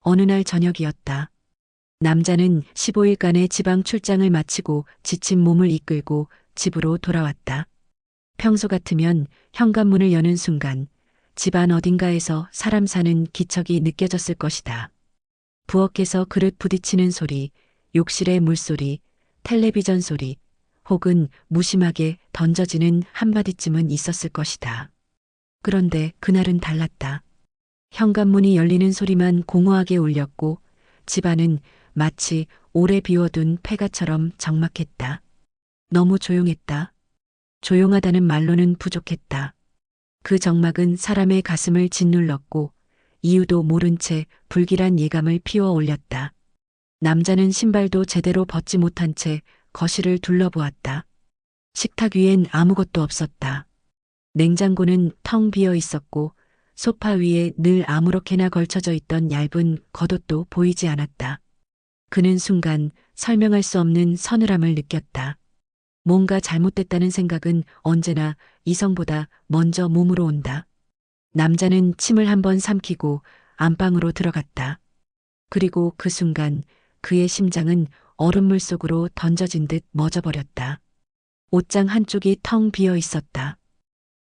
어느 날 저녁이었다. 남자는 15일간의 지방 출장을 마치고 지친 몸을 이끌고 집으로 돌아왔다. 평소 같으면 현관문을 여는 순간 집안 어딘가에서 사람 사는 기척이 느껴졌을 것이다. 부엌에서 그릇 부딪히는 소리, 욕실의 물소리, 텔레비전 소리, 혹은 무심하게 던져지는 한마디쯤은 있었을 것이다. 그런데 그날은 달랐다. 현관문이 열리는 소리만 공허하게 울렸고 집안은 마치 오래 비워둔 폐가처럼 적막했다. 너무 조용했다. 조용하다는 말로는 부족했다. 그 적막은 사람의 가슴을 짓눌렀고 이유도 모른 채 불길한 예감을 피워 올렸다. 남자는 신발도 제대로 벗지 못한 채 거실을 둘러보았다. 식탁 위엔 아무것도 없었다. 냉장고는 텅 비어 있었고 소파 위에 늘 아무렇게나 걸쳐져 있던 얇은 겉옷도 보이지 않았다. 그는 순간 설명할 수 없는 서늘함을 느꼈다. 뭔가 잘못됐다는 생각은 언제나 이성보다 먼저 몸으로 온다. 남자는 침을 한번 삼키고 안방으로 들어갔다. 그리고 그 순간 그의 심장은 얼음물 속으로 던져진 듯 멎어버렸다. 옷장 한쪽이 텅 비어 있었다.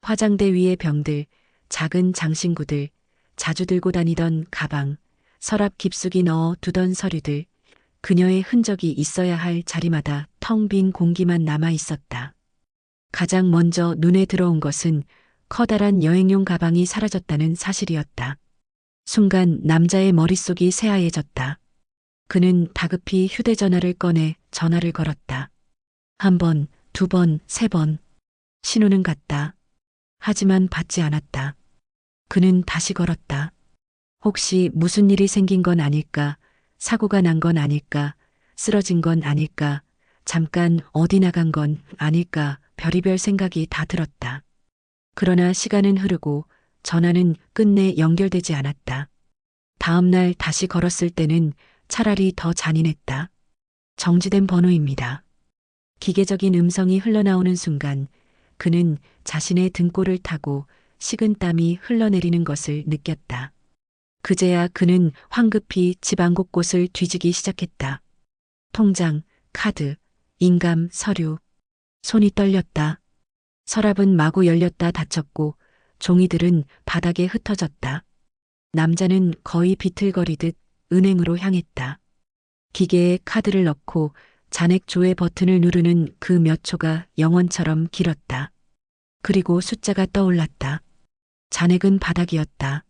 화장대 위의 병들, 작은 장신구들, 자주 들고 다니던 가방, 서랍 깊숙이 넣어 두던 서류들, 그녀의 흔적이 있어야 할 자리마다 텅 빈 공기만 남아 있었다. 가장 먼저 눈에 들어온 것은 커다란 여행용 가방이 사라졌다는 사실이었다. 순간 남자의 머릿속이 새하얘졌다. 그는 다급히 휴대전화를 꺼내 전화를 걸었다. 한 번, 두 번, 세 번. 신호는 갔다. 하지만 받지 않았다. 그는 다시 걸었다. 혹시 무슨 일이 생긴 건 아닐까? 사고가 난 건 아닐까? 쓰러진 건 아닐까? 잠깐 어디 나간 건 아닐까? 별의별 생각이 다 들었다. 그러나 시간은 흐르고 전화는 끝내 연결되지 않았다. 다음 날 다시 걸었을 때는 차라리 더 잔인했다. 정지된 번호입니다. 기계적인 음성이 흘러나오는 순간 그는 자신의 등골을 타고 식은 땀이 흘러내리는 것을 느꼈다. 그제야 그는 황급히 집안 곳곳을 뒤지기 시작했다. 통장, 카드, 인감, 서류. 손이 떨렸다. 서랍은 마구 열렸다 닫혔고 종이들은 바닥에 흩어졌다. 남자는 거의 비틀거리듯 은행으로 향했다. 기계에 카드를 넣고 잔액 조회 버튼을 누르는 그 몇 초가 영원처럼 길었다. 그리고 숫자가 떠올랐다. 잔액은 바닥이었다.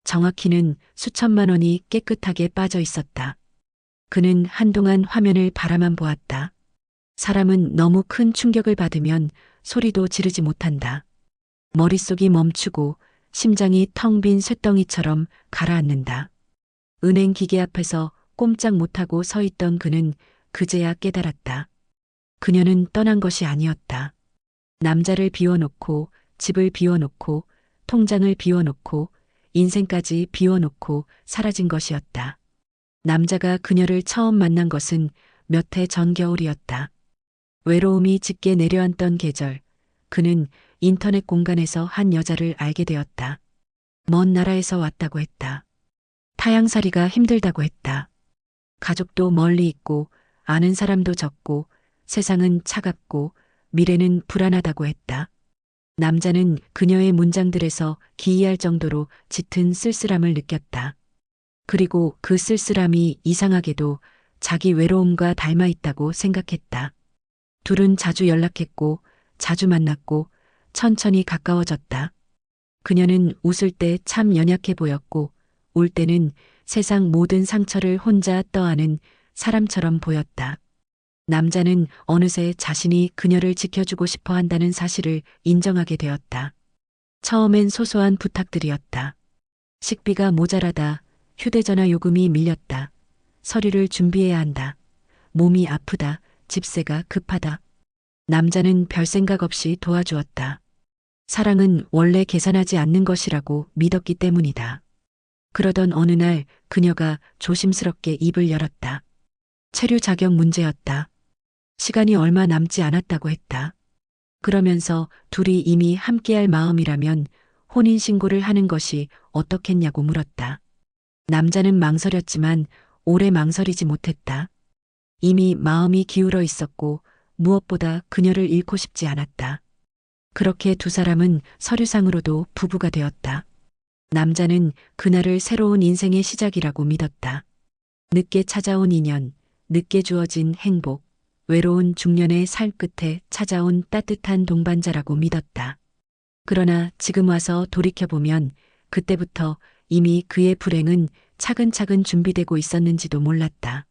정확히는 수천만 원이 깨끗하게 빠져 있었다. 그는 한동안 화면을 바라만 보았다. 사람은 너무 큰 충격을 받으면 소리도 지르지 못한다. 머릿속이 멈추고 심장이 텅 빈 쇳덩이처럼 가라앉는다. 은행 기계 앞에서 꼼짝 못하고 서 있던 그는 그제야 깨달았다. 그녀는 떠난 것이 아니었다. 남자를 비워놓고 집을 비워놓고 통장을 비워놓고 인생까지 비워놓고 사라진 것이었다. 남자가 그녀를 처음 만난 것은 몇 해 전 겨울이었다. 외로움이 짙게 내려앉던 계절, 그는 인터넷 공간에서 한 여자를 알게 되었다. 먼 나라에서 왔다고 했다. 타향살이가 힘들다고 했다. 가족도 멀리 있고 아는 사람도 적고 세상은 차갑고 미래는 불안하다고 했다. 남자는 그녀의 문장들에서 기이할 정도로 짙은 쓸쓸함을 느꼈다. 그리고 그 쓸쓸함이 이상하게도 자기 외로움과 닮아 있다고 생각했다. 둘은 자주 연락했고 자주 만났고 천천히 가까워졌다. 그녀는 웃을 때 참 연약해 보였고 울 때는 세상 모든 상처를 혼자 떠안은 사람처럼 보였다. 남자는 어느새 자신이 그녀를 지켜주고 싶어 한다는 사실을 인정하게 되었다. 처음엔 소소한 부탁들이었다. 식비가 모자라다. 휴대전화 요금이 밀렸다. 서류를 준비해야 한다. 몸이 아프다. 집세가 급하다. 남자는 별 생각 없이 도와주었다. 사랑은 원래 계산하지 않는 것이라고 믿었기 때문이다. 그러던 어느 날 그녀가 조심스럽게 입을 열었다. 체류 자격 문제였다. 시간이 얼마 남지 않았다고 했다. 그러면서 둘이 이미 함께할 마음이라면 혼인신고를 하는 것이 어떻겠냐고 물었다. 남자는 망설였지만 오래 망설이지 못했다. 이미 마음이 기울어 있었고 무엇보다 그녀를 잃고 싶지 않았다. 그렇게 두 사람은 서류상으로도 부부가 되었다. 남자는 그날을 새로운 인생의 시작이라고 믿었다. 늦게 찾아온 인연, 늦게 주어진 행복, 외로운 중년의 삶 끝에 찾아온 따뜻한 동반자라고 믿었다. 그러나 지금 와서 돌이켜보면 그때부터 이미 그의 불행은 차근차근 준비되고 있었는지도 몰랐다.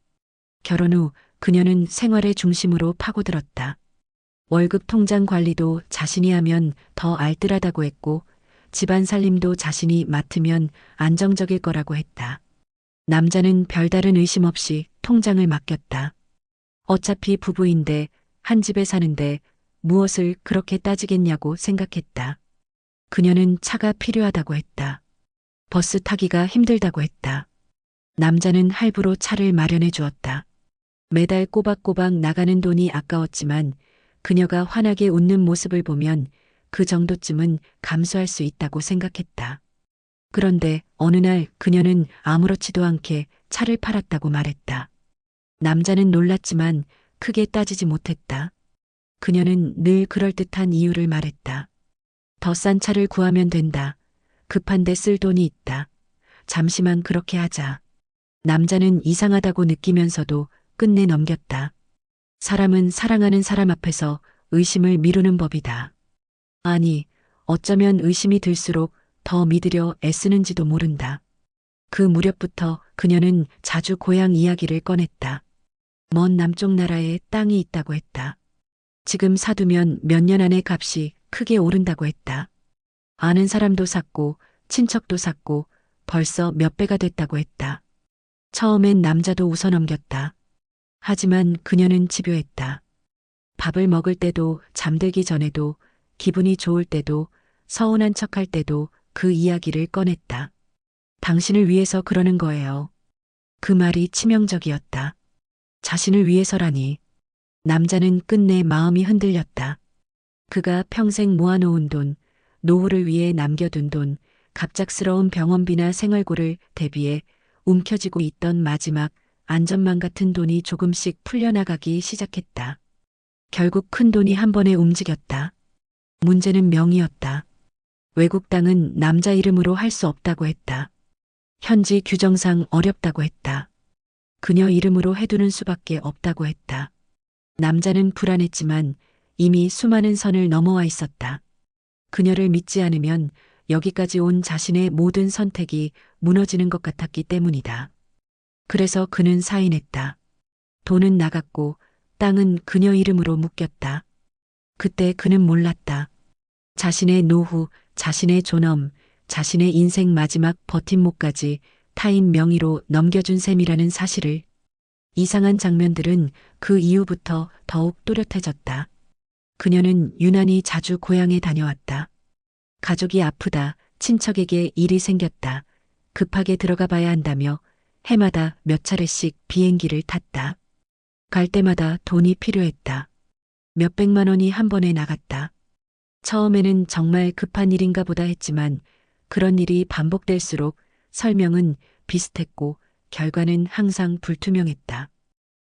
결혼 후 그녀는 생활의 중심으로 파고들었다. 월급 통장 관리도 자신이 하면 더 알뜰하다고 했고 집안 살림도 자신이 맡으면 안정적일 거라고 했다. 남자는 별다른 의심 없이 통장을 맡겼다. 어차피 부부인데 한 집에 사는데 무엇을 그렇게 따지겠냐고 생각했다. 그녀는 차가 필요하다고 했다. 버스 타기가 힘들다고 했다. 남자는 할부로 차를 마련해 주었다. 매달 꼬박꼬박 나가는 돈이 아까웠지만 그녀가 환하게 웃는 모습을 보면 그 정도쯤은 감수할 수 있다고 생각했다. 그런데 어느 날 그녀는 아무렇지도 않게 차를 팔았다고 말했다. 남자는 놀랐지만 크게 따지지 못했다. 그녀는 늘 그럴듯한 이유를 말했다. 더 싼 차를 구하면 된다. 급한데 쓸 돈이 있다. 잠시만 그렇게 하자. 남자는 이상하다고 느끼면서도 끝내 넘겼다. 사람은 사랑하는 사람 앞에서 의심을 미루는 법이다. 아니, 어쩌면 의심이 들수록 더 믿으려 애쓰는지도 모른다. 그 무렵부터 그녀는 자주 고향 이야기를 꺼냈다. 먼 남쪽 나라에 땅이 있다고 했다. 지금 사두면 몇 년 안에 값이 크게 오른다고 했다. 아는 사람도 샀고 친척도 샀고 벌써 몇 배가 됐다고 했다. 처음엔 남자도 웃어 넘겼다. 하지만 그녀는 집요했다. 밥을 먹을 때도 잠들기 전에도 기분이 좋을 때도 서운한 척할 때도 그 이야기를 꺼냈다. 당신을 위해서 그러는 거예요. 그 말이 치명적이었다. 자신을 위해서라니. 남자는 끝내 마음이 흔들렸다. 그가 평생 모아놓은 돈, 노후를 위해 남겨둔 돈, 갑작스러운 병원비나 생활고를 대비해 움켜쥐고 있던 마지막 안전망 같은 돈이 조금씩 풀려나가기 시작했다. 결국 큰 돈이 한 번에 움직였다. 문제는 명의였다. 외국 땅은 남자 이름으로 할 수 없다고 했다. 현지 규정상 어렵다고 했다. 그녀 이름으로 해두는 수밖에 없다고 했다. 남자는 불안했지만 이미 수많은 선을 넘어와 있었다. 그녀를 믿지 않으면 여기까지 온 자신의 모든 선택이 무너지는 것 같았기 때문이다. 그래서 그는 사인했다. 돈은 나갔고 땅은 그녀 이름으로 묶였다. 그때 그는 몰랐다. 자신의 노후, 자신의 존엄, 자신의 인생 마지막 버팀목까지 타인 명의로 넘겨준 셈이라는 사실을. 이상한 장면들은 그 이후부터 더욱 또렷해졌다. 그녀는 유난히 자주 고향에 다녀왔다. 가족이 아프다, 친척에게 일이 생겼다, 급하게 들어가 봐야 한다며 해마다 몇 차례씩 비행기를 탔다. 갈 때마다 돈이 필요했다. 몇백만 원이 한 번에 나갔다. 처음에는 정말 급한 일인가 보다 했지만 그런 일이 반복될수록 설명은 비슷했고 결과는 항상 불투명했다.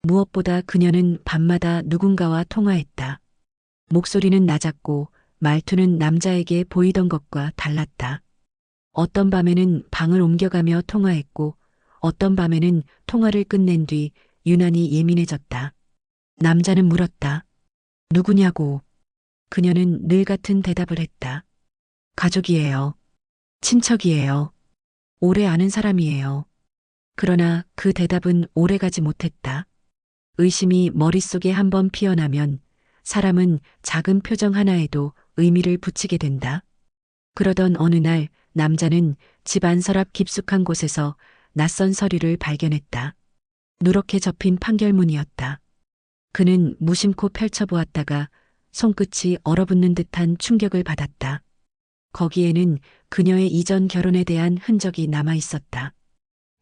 무엇보다 그녀는 밤마다 누군가와 통화했다. 목소리는 낮았고 말투는 남자에게 보이던 것과 달랐다. 어떤 밤에는 방을 옮겨가며 통화했고 어떤 밤에는 통화를 끝낸 뒤 유난히 예민해졌다. 남자는 물었다. 누구냐고. 그녀는 늘 같은 대답을 했다. 가족이에요. 친척이에요. 오래 아는 사람이에요. 그러나 그 대답은 오래가지 못했다. 의심이 머릿속에 한번 피어나면 사람은 작은 표정 하나에도 의미를 붙이게 된다. 그러던 어느 날 남자는 집 안서랍 깊숙한 곳에서 낯선 서류를 발견했다. 누렇게 접힌 판결문이었다. 그는 무심코 펼쳐보았다가 손끝이 얼어붙는 듯한 충격을 받았다. 거기에는 그녀의 이전 결혼에 대한 흔적이 남아 있었다.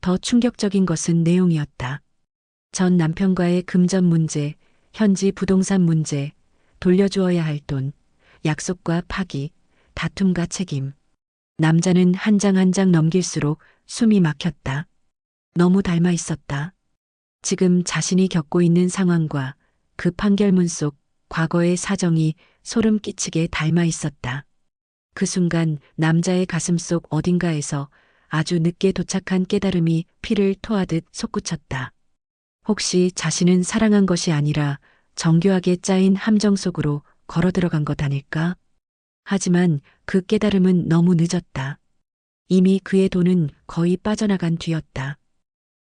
더 충격적인 것은 내용이었다. 전 남편과의 금전 문제, 현지 부동산 문제, 돌려주어야 할 돈, 약속과 파기, 다툼과 책임. 남자는 한 장 한 장 넘길수록 숨이 막혔다. 너무 닮아 있었다. 지금 자신이 겪고 있는 상황과 그 판결문 속 과거의 사정이 소름 끼치게 닮아 있었다. 그 순간 남자의 가슴 속 어딘가에서 아주 늦게 도착한 깨달음이 피를 토하듯 솟구쳤다. 혹시 자신은 사랑한 것이 아니라 정교하게 짜인 함정 속으로 걸어 들어간 것 아닐까? 하지만 그 깨달음은 너무 늦었다. 이미 그의 돈은 거의 빠져나간 뒤였다.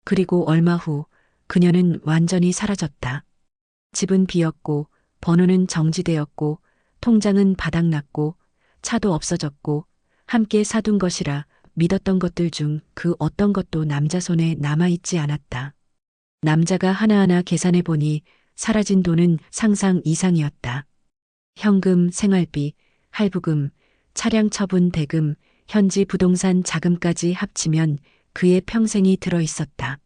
그리고 얼마 후 그녀는 완전히 사라졌다. 집은 비었고 번호는 정지되었고 통장은 바닥났고 차도 없어졌고 함께 사둔 것이라 믿었던 것들 중 그 어떤 것도 남자 손에 남아있지 않았다. 남자가 하나하나 계산해 보니 사라진 돈은 상상 이상이었다. 현금, 생활비, 할부금, 차량 처분 대금, 현지 부동산 자금까지 합치면 그의 평생이 들어 있었다.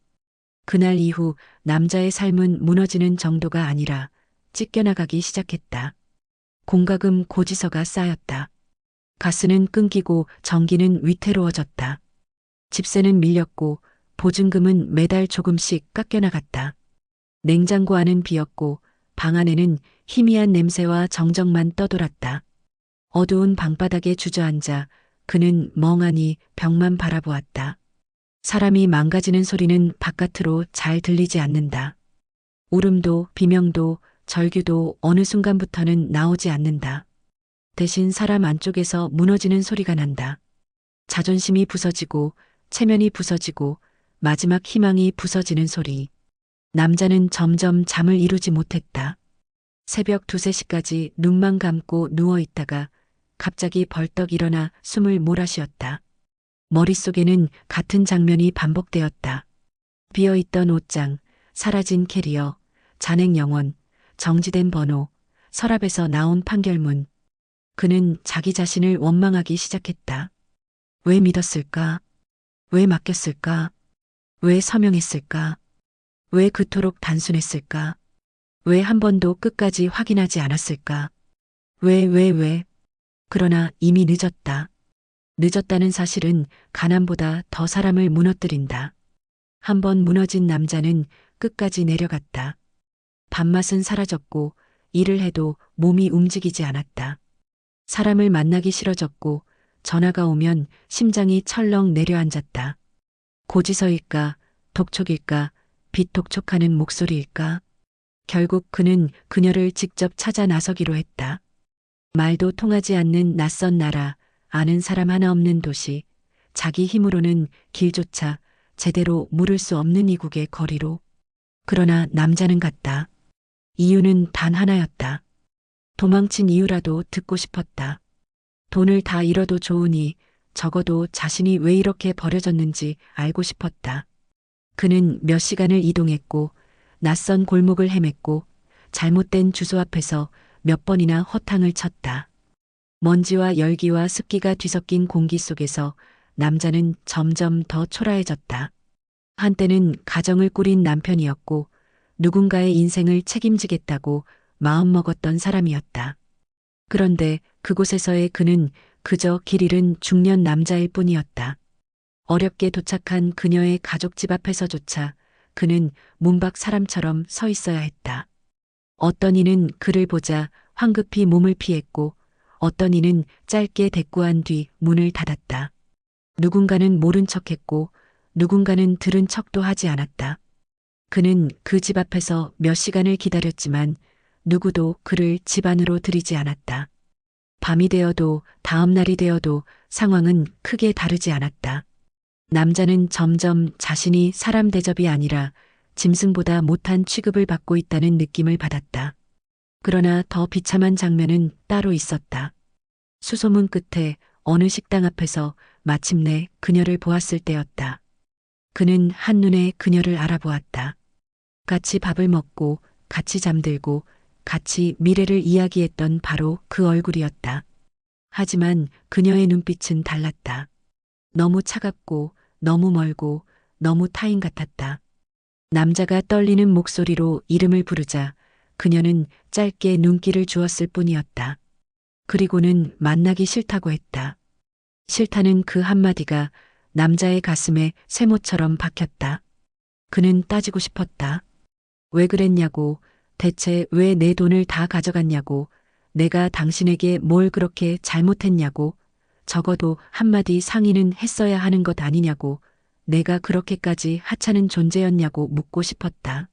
그날 이후 남자의 삶은 무너지는 정도가 아니라 찢겨나가기 시작했다. 공과금 고지서가 쌓였다. 가스는 끊기고 전기는 위태로워졌다. 집세는 밀렸고 보증금은 매달 조금씩 깎여나갔다. 냉장고 안은 비었고 방 안에는 희미한 냄새와 정적만 떠돌았다. 어두운 방바닥에 주저앉아 그는 멍하니 벽만 바라보았다. 사람이 망가지는 소리는 바깥으로 잘 들리지 않는다. 울음도 비명도 절규도 어느 순간부터는 나오지 않는다. 대신 사람 안쪽에서 무너지는 소리가 난다. 자존심이 부서지고 체면이 부서지고 마지막 희망이 부서지는 소리. 남자는 점점 잠을 이루지 못했다. 새벽 2, 3시까지 눈만 감고 누워 있다가 갑자기 벌떡 일어나 숨을 몰아쉬었다. 머릿속에는 같은 장면이 반복되었다. 비어있던 옷장, 사라진 캐리어, 잔액 영원, 정지된 번호, 서랍에서 나온 판결문. 그는 자기 자신을 원망하기 시작했다. 왜 믿었을까? 왜 맡겼을까? 왜 서명했을까? 왜 그토록 단순했을까? 왜 한 번도 끝까지 확인하지 않았을까? 왜? 그러나 이미 늦었다. 늦었다는 사실은 가난보다 더 사람을 무너뜨린다. 한 번 무너진 남자는 끝까지 내려갔다. 밥맛은 사라졌고 일을 해도 몸이 움직이지 않았다. 사람을 만나기 싫어졌고 전화가 오면 심장이 철렁 내려앉았다. 고지서일까, 독촉일까, 비독촉하는 목소리일까? 결국 그는 그녀를 직접 찾아 나서기로 했다. 말도 통하지 않는 낯선 나라, 아는 사람 하나 없는 도시, 자기 힘으로는 길조차 제대로 물을 수 없는 이국의 거리로. 그러나 남자는 갔다. 이유는 단 하나였다. 도망친 이유라도 듣고 싶었다. 돈을 다 잃어도 좋으니 적어도 자신이 왜 이렇게 버려졌는지 알고 싶었다. 그는 몇 시간을 이동했고 낯선 골목을 헤맸고 잘못된 주소 앞에서 몇 번이나 허탕을 쳤다. 먼지와 열기와 습기가 뒤섞인 공기 속에서 남자는 점점 더 초라해졌다. 한때는 가정을 꾸린 남편이었고 누군가의 인생을 책임지겠다고 마음먹었던 사람이었다. 그런데 그곳에서의 그는 그저 길 잃은 중년 남자일 뿐이었다. 어렵게 도착한 그녀의 가족 집 앞에서조차 그는 문 밖 사람처럼 서 있어야 했다. 어떤 이는 그를 보자 황급히 몸을 피했고 어떤 이는 짧게 대꾸한 뒤 문을 닫았다. 누군가는 모른 척했고 누군가는 들은 척도 하지 않았다. 그는 그 집 앞에서 몇 시간을 기다렸지만 누구도 그를 집 안으로 들이지 않았다. 밤이 되어도 다음 날이 되어도 상황은 크게 다르지 않았다. 남자는 점점 자신이 사람 대접이 아니라 짐승보다 못한 취급을 받고 있다는 느낌을 받았다. 그러나 더 비참한 장면은 따로 있었다. 수소문 끝에 어느 식당 앞에서 마침내 그녀를 보았을 때였다. 그는 한눈에 그녀를 알아보았다. 같이 밥을 먹고 같이 잠들고 같이 미래를 이야기했던 바로 그 얼굴이었다. 하지만 그녀의 눈빛은 달랐다. 너무 차갑고 너무 멀고 너무 타인 같았다. 남자가 떨리는 목소리로 이름을 부르자 그녀는 짧게 눈길을 주었을 뿐이었다. 그리고는 만나기 싫다고 했다. 싫다는 그 한마디가 남자의 가슴에 쇠못처럼 박혔다. 그는 따지고 싶었다. 왜 그랬냐고, 대체 왜 내 돈을 다 가져갔냐고, 내가 당신에게 뭘 그렇게 잘못했냐고, 적어도 한마디 상의는 했어야 하는 것 아니냐고, 내가 그렇게까지 하찮은 존재였냐고 묻고 싶었다.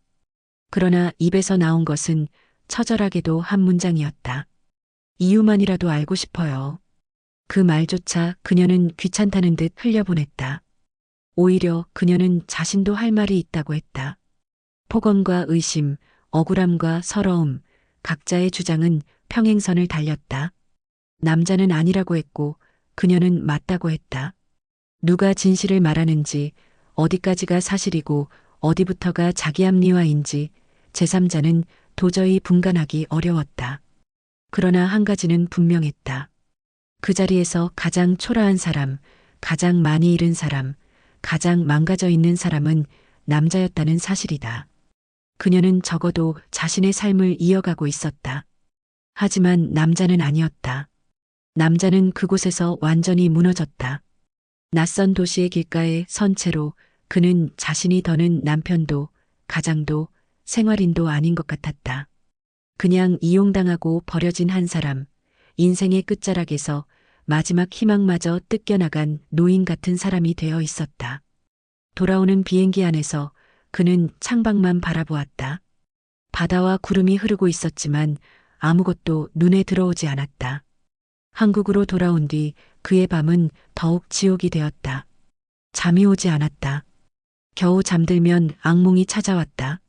그러나 입에서 나온 것은 처절하게도 한 문장이었다. 이유만이라도 알고 싶어요. 그 말조차 그녀는 귀찮다는 듯 흘려보냈다. 오히려 그녀는 자신도 할 말이 있다고 했다. 폭언과 의심, 억울함과 서러움, 각자의 주장은 평행선을 달렸다. 남자는 아니라고 했고 그녀는 맞다고 했다. 누가 진실을 말하는지, 어디까지가 사실이고 어디부터가 자기 합리화인지 제3자는 도저히 분간하기 어려웠다. 그러나 한 가지는 분명했다. 그 자리에서 가장 초라한 사람, 가장 많이 잃은 사람, 가장 망가져 있는 사람은 남자였다는 사실이다. 그녀는 적어도 자신의 삶을 이어가고 있었다. 하지만 남자는 아니었다. 남자는 그곳에서 완전히 무너졌다. 낯선 도시의 길가에 선 채로 그는 자신이 더는 남편도 가장도 생활인도 아닌 것 같았다. 그냥 이용당하고 버려진 한 사람, 인생의 끝자락에서 마지막 희망마저 뜯겨나간 노인 같은 사람이 되어 있었다. 돌아오는 비행기 안에서 그는 창밖만 바라보았다. 바다와 구름이 흐르고 있었지만 아무것도 눈에 들어오지 않았다. 한국으로 돌아온 뒤 그의 밤은 더욱 지옥이 되었다. 잠이 오지 않았다. 겨우 잠들면 악몽이 찾아왔다.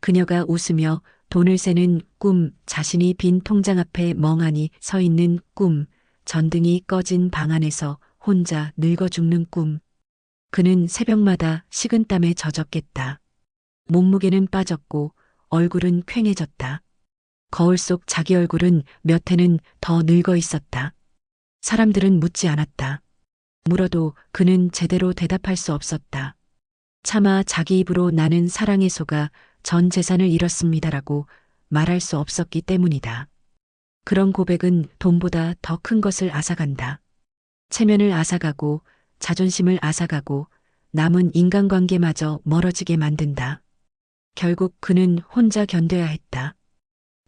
그녀가 웃으며 돈을 세는 꿈, 자신이 빈 통장 앞에 멍하니 서 있는 꿈, 전등이 꺼진 방 안에서 혼자 늙어 죽는 꿈. 그는 새벽마다 식은땀에 젖었겠다. 몸무게는 빠졌고 얼굴은 퀭해졌다. 거울 속 자기 얼굴은 몇 해는 더 늙어 있었다. 사람들은 묻지 않았다. 물어도 그는 제대로 대답할 수 없었다. 차마 자기 입으로 나는 사랑의 소가 전 재산을 잃었습니다라고 말할 수 없었기 때문이다. 그런 고백은 돈보다 더 큰 것을 앗아간다. 체면을 앗아가고 자존심을 앗아가고 남은 인간관계마저 멀어지게 만든다. 결국 그는 혼자 견뎌야 했다.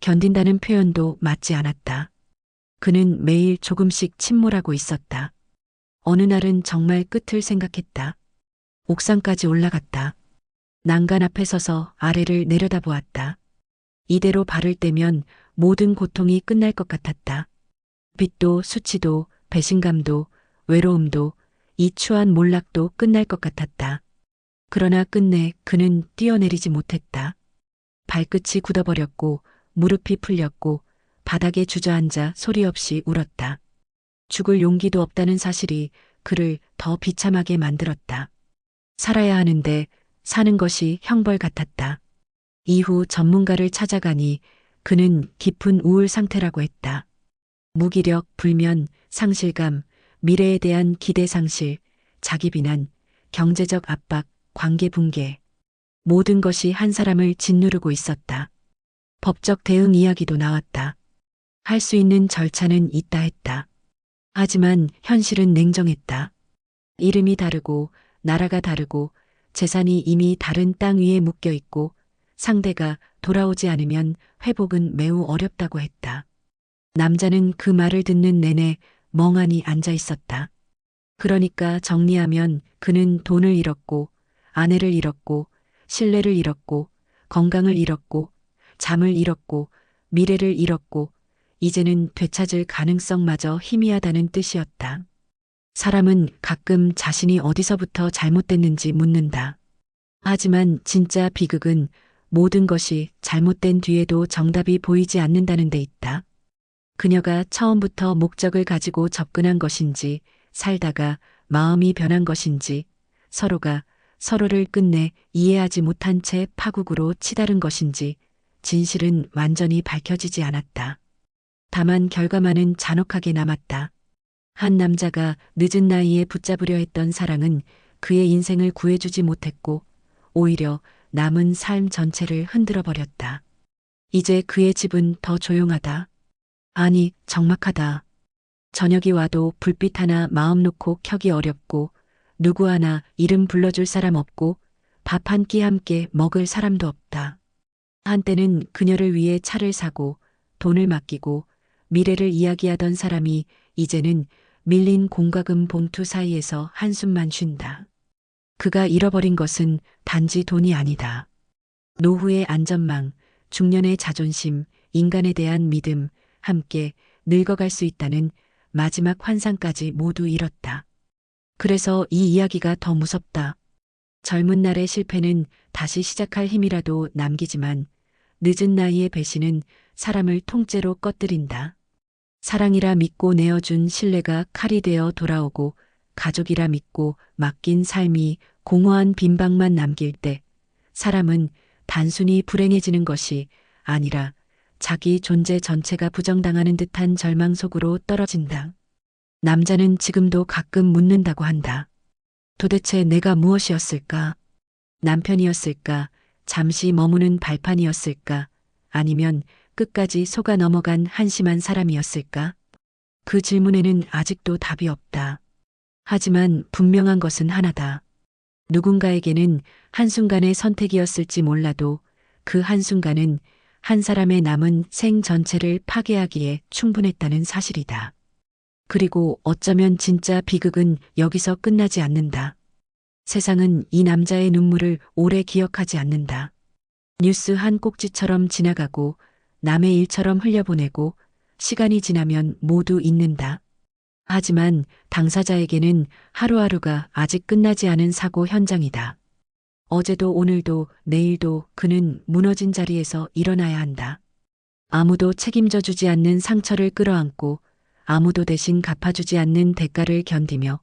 견딘다는 표현도 맞지 않았다. 그는 매일 조금씩 침몰하고 있었다. 어느 날은 정말 끝을 생각했다. 옥상까지 올라갔다. 난간 앞에 서서 아래를 내려다보았다. 이대로 발을 떼면 모든 고통이 끝날 것 같았다. 빚도 수치도 배신감도 외로움도 이 추한 몰락도 끝날 것 같았다. 그러나 끝내 그는 뛰어내리지 못했다. 발끝이 굳어버렸고 무릎이 풀렸고 바닥에 주저앉아 소리 없이 울었다. 죽을 용기도 없다는 사실이 그를 더 비참하게 만들었다. 살아야 하는데 사는 것이 형벌 같았다. 이후 전문가를 찾아가니 그는 깊은 우울 상태라고 했다. 무기력, 불면, 상실감, 미래에 대한 기대 상실, 자기 비난, 경제적 압박, 관계 붕괴. 모든 것이 한 사람을 짓누르고 있었다. 법적 대응 이야기도 나왔다. 할 수 있는 절차는 있다 했다. 하지만 현실은 냉정했다. 이름이 다르고 나라가 다르고 재산이 이미 다른 땅 위에 묶여 있고 상대가 돌아오지 않으면 회복은 매우 어렵다고 했다. 남자는 그 말을 듣는 내내 멍하니 앉아 있었다. 그러니까 정리하면 그는 돈을 잃었고 아내를 잃었고 신뢰를 잃었고 건강을 잃었고 잠을 잃었고 미래를 잃었고 이제는 되찾을 가능성마저 희미하다는 뜻이었다. 사람은 가끔 자신이 어디서부터 잘못됐는지 묻는다. 하지만 진짜 비극은 모든 것이 잘못된 뒤에도 정답이 보이지 않는다는 데 있다. 그녀가 처음부터 목적을 가지고 접근한 것인지 살다가 마음이 변한 것인지 서로가 서로를 끝내 이해하지 못한 채 파국으로 치달은 것인지 진실은 완전히 밝혀지지 않았다. 다만 결과만은 잔혹하게 남았다. 한 남자가 늦은 나이에 붙잡으려 했던 사랑은 그의 인생을 구해주지 못했고 오히려 남은 삶 전체를 흔들어 버렸다. 이제 그의 집은 더 조용하다. 아니, 적막하다. 저녁이 와도 불빛 하나 마음 놓고 켜기 어렵고 누구 하나 이름 불러줄 사람 없고 밥 한 끼 함께 먹을 사람도 없다. 한때는 그녀를 위해 차를 사고 돈을 맡기고 미래를 이야기하던 사람이 이제는 밀린 공과금 봉투 사이에서 한숨만 쉰다. 그가 잃어버린 것은 단지 돈이 아니다. 노후의 안전망, 중년의 자존심, 인간에 대한 믿음, 함께 늙어갈 수 있다는 마지막 환상까지 모두 잃었다. 그래서 이 이야기가 더 무섭다. 젊은 날의 실패는 다시 시작할 힘이라도 남기지만 늦은 나이의 배신은 사람을 통째로 꺼뜨린다. 사랑이라 믿고 내어준 신뢰가 칼이 되어 돌아오고 가족이라 믿고 맡긴 삶이 공허한 빈방만 남길 때 사람은 단순히 불행해지는 것이 아니라 자기 존재 전체가 부정당하는 듯한 절망 속으로 떨어진다. 남자는 지금도 가끔 묻는다고 한다. 도대체 내가 무엇이었을까? 남편이었을까? 잠시 머무는 발판이었을까? 아니면 끝까지 속아 넘어간 한심한 사람이었을까? 그 질문에는 아직도 답이 없다. 하지만 분명한 것은 하나다. 누군가에게는 한순간의 선택이었을지 몰라도 그 한순간은 한 사람의 남은 생 전체를 파괴하기에 충분했다는 사실이다. 그리고 어쩌면 진짜 비극은 여기서 끝나지 않는다. 세상은 이 남자의 눈물을 오래 기억하지 않는다. 뉴스 한 꼭지처럼 지나가고 남의 일처럼 흘려보내고 시간이 지나면 모두 잊는다. 하지만 당사자에게는 하루하루가 아직 끝나지 않은 사고 현장이다. 어제도 오늘도 내일도 그는 무너진 자리에서 일어나야 한다. 아무도 책임져 주지 않는 상처를 끌어안고 아무도 대신 갚아주지 않는 대가를 견디며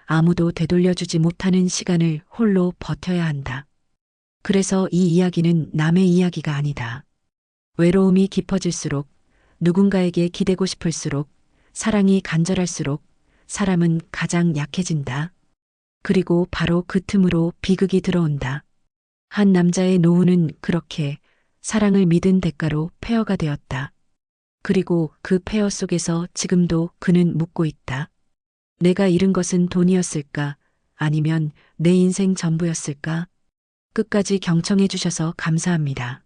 아무도 되돌려주지 못하는 시간을 홀로 버텨야 한다. 그래서 이 이야기는 남의 이야기가 아니다. 외로움이 깊어질수록 누군가에게 기대고 싶을수록 사랑이 간절할수록 사람은 가장 약해진다. 그리고 바로 그 틈으로 비극이 들어온다. 한 남자의 노후는 그렇게 사랑을 믿은 대가로 폐허가 되었다. 그리고 그 폐허 속에서 지금도 그는 묻고 있다. 내가 잃은 것은 돈이었을까? 아니면 내 인생 전부였을까? 끝까지 경청해 주셔서 감사합니다.